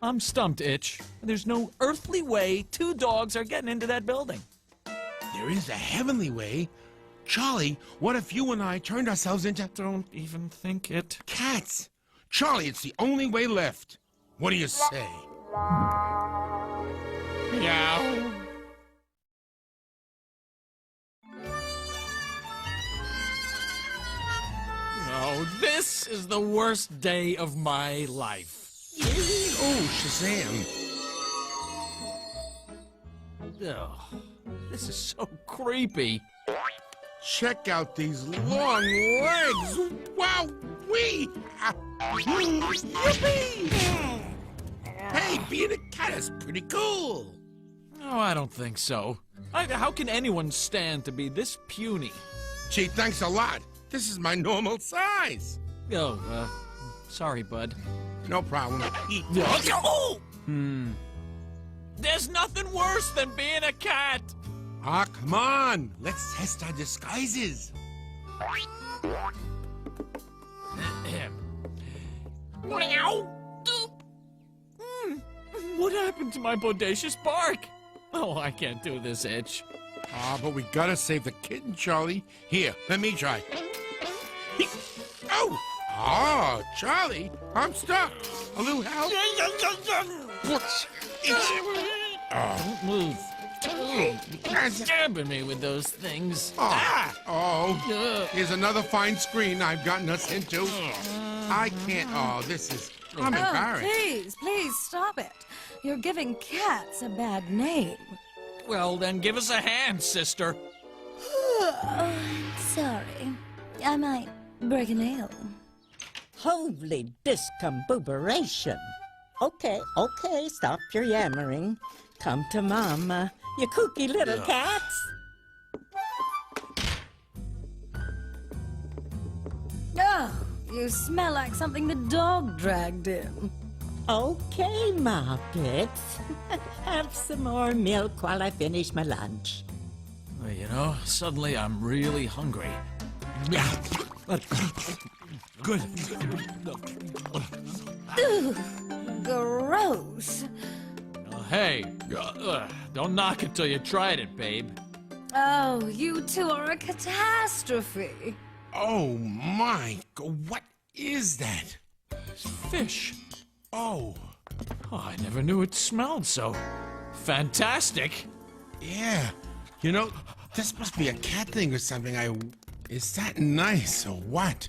I'm stumped, Itch. There's no earthly way 2 dogs are getting into that building. There is a heavenly way. Charlie, what if you and I turned ourselves into Don't even think it. cats? Charlie, it's the only way left. What do you say? Meow. Oh, this is the worst day of my life. Oh, Shazam. Ugh, this is so creepy. Check out these long legs. Wow, wee! Yippee! Hey, being a cat is pretty cool. Oh, I don't think so. How can anyone stand to be this puny? Gee, thanks a lot. This is my normal size. Oh, sorry, bud. No problem. There's nothing worse than being a cat. Ah, come on. Let's test our disguises. What happened to my bodacious bark? Oh, I can't do this, Itch. Ah, but we gotta save the kitten, Charlie. Here, let me try. Oh! Ah, Charlie, I'm stuck. A little help? Don't move. Stabbing me with those things. Oh, here's another fine screen I've gotten us into. I can't. Oh, this is. I'm embarrassed. Please stop it. You're giving cats a bad name. Well, then give us a hand, sister. Sorry. I might break a nail. Holy discomboberation. Okay, stop your yammering. Come to Mama, you kooky little cats. Oh, you smell like something the dog dragged in. Okay, Moppets. Have some more milk while I finish my lunch. Well, you know, suddenly I'm really hungry. Good. Ugh, gross. Hey, don't knock it till you tried it, babe. Oh, you two are a catastrophe. Oh my! What is that? Fish. Oh, I never knew it smelled so fantastic. yeah. You know, this must be a cat thing or something. Is that nice or what?